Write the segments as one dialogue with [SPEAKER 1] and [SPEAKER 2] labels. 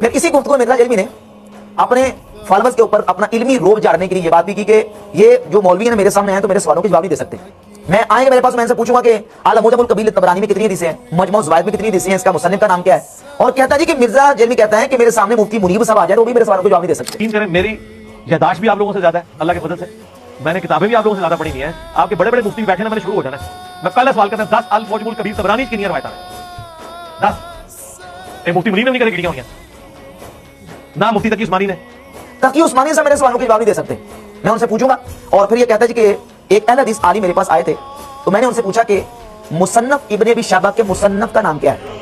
[SPEAKER 1] پھر اسی گفتگو میں مرزا جیلمی نے اپنے فالوورز کے اوپر اپنا علمی روب جھاڑنے کے لیے یہ بات بھی کی کہ یہ جو مولوی ہیں میرے سامنے ہیں تو میرے سوالوں کے جواب نہیں دے سکتے. میں آئیں گے میرے پاس, میں ان سے پوچھوں گا کہ المعجم الکبیر طبرانی میں کتنی حدیثیں ہیں, مجموع الزوائد میں کتنی حدیثیں ہیں, اس کا مصنف کا نام کیا ہے. اور کہتا ہے جی کہ مرزا جیلمی کہتا ہے کہ میرے سامنے مفتی منیب صاحب آ جائے تو وہ بھی میرے سوالوں کے جواب نہیں دے سکتے.
[SPEAKER 2] میری یاداشت بھی آپ لوگوں سے زیادہ ہے اللہ کے فضل سے, میں نے کتابیں بھی آپ لوگوں سے زیادہ پڑھی نہیں ہیں. آپ کے بڑے بڑے مفتی بیٹھے نا, میں نے شروع ہو جانا ہے. میں پہلا سوال کرتا ہوں 10 المعجم الکبیر طبرانی کی نہیں روایت ہے 10. مفتی منیب نے نہیں کرے گڑیاں ہوئی ہیں نہ مفتی تقی عثمانی نے.
[SPEAKER 1] تقی عثمانی سے میرے سوالوں کے جواب نہیں دے سکتے. میں ان سے پوچھوں گا. اور پھر یہ کہتا ہے جی کہ ایک اہل حدیث عالم میرے پاس آئے تھے تو میں نے ان سے پوچھا کہ مصنف ابن ابی شیبہ کے مصنف کا نام کیا ہے.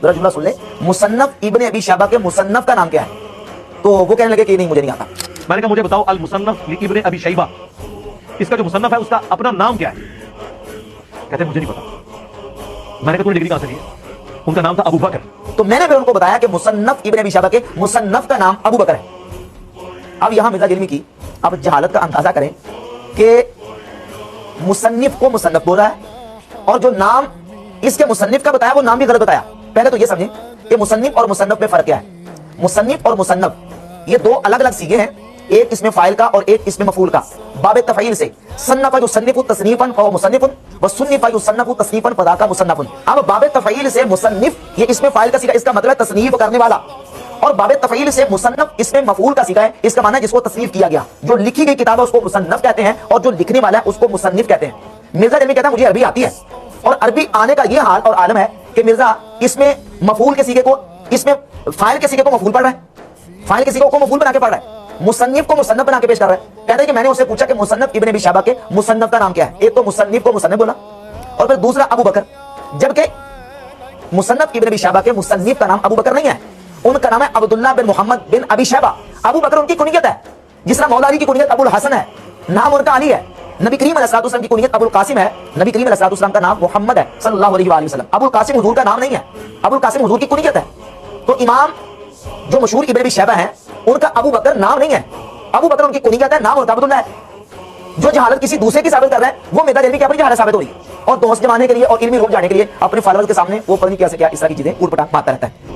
[SPEAKER 1] ذرا جملہ سن لیں, مصنف ابن ابی شیبہ کے مصنف کا نام کیا ہے. تو وہ کہنے لگے کہ نہیں مجھے نہیں آتا.
[SPEAKER 2] میں نے کہا مجھے بتاؤ المصنف ابن ابی شیبہ, اس کا جو مصنف ہے اس کا اپنا نام کیا ہے. کہتے ہیں مجھے نہیں پتا. میں نے کہا تم نے ڈگری کہاں سے لی ہے. ان کا نام تھا ابو بکر.
[SPEAKER 1] تو میں نے پھر ان کو بتایا کہ مصنف ابن ابی شیبہ کے مصنف کا نام ابو بکر ہے. اب یہاں مرزا جیلمی کی اب جہالت کا اندازہ کریں کہ مصنف کو مصنف بولا ہے اور جو نام اس کے مصنف کا بتایا وہ نام بھی غلط بتایا. پہلے تو یہ سمجھیں کہ مصنف اور مصنف میں فرق کیا ہے. مصنف اور مصنف یہ دو الگ الگ صیغے ہیں, ایک اس میں فاعل کا اور ایک اس میں مفعول کا. باب تفعیل سے صنف یصنف تصنیفا فهو مصنف وصنف یصنف تصنیفا فذاک مصنف. اب باب تفعیل سے مصنف یہ اس میں فاعل کا صیغہ, اس کا مطلب ہے تصنیف کرنے والا, اور باب تفعیل سے مصنف اس میں مفعول کا صیغہ ہے, اس کا معنی ہے جس کو تصنیف کیا گیا. جو لکھی گئی کتاب ہے اس کو مصنف کہتے ہیں اور جو لکھنے والا ہے اس کو مصنف کہتے ہیں. مرزا جیلمی کہتا ہے مجھے عربی آتی ہے اور عربی آنے کا یہ حال اور عالم ہے کہ مرزا اس میں مفعول کے صیغے کو, اس میں فاعل کے صیغے کو مفعول پڑھ رہا ہے, فاعل کے صیغے کو مفعول بنا کے پڑھ رہا ہے, مصنف کو مصنف بنا کے پیش کر رہا ہے. کہتا ہے کہ میں نے اسے پوچھا کہ مصنف ابن ابی شیبہ کے مصنف کا نام کیا ہے. ایک تو مصنف کو مصنف بولا اور پھر دوسرا ابو بکر, جبکہ مصنف ابن ابی شیبہ کے مصنف کا نام ابو بکر نہیں ہے, ان کا نام ہے عبداللہ بن محمد بن ابی شیبہ. ابو بکر ان کی کنیت ہے, جس طرح مولا علی کی کنیت ابو الحسن ہے, نام ان کا علی ہے. نبی کریم علیہ الصلوۃ والسلام کی کنیت ابو القاسم ہے, نبی کریم علیہ الصلوۃ والسلام کا نام محمد ہے صلی اللہ علیہ وآلہ وسلم. ابو القاسم حضور کا نام نہیں ہے, ابو القاسم حضور کی کنیت ہے. تو امام جو مشہور ابن ابی شیبہ ہیں ان کا ابو بکر نام نہیں ہے, ابو بکر ان کی کنیت ہے, نام ان کا عبداللہ ہے. جو جہالت کسی دوسرے کی ثابت کر رہے ہیں وہ مرزا جیلمی کی اپنی جہالت ثابت ہو رہی ہے, اور دوست جمانے کے لیے اور علمی روپ جانے کے لیے اپنے فالوورز کے سامنے وہ پتہ نہیں کیا سے کیا اس طرح کی چیزیں اوٹ پٹانگ مارتا رہتا ہے.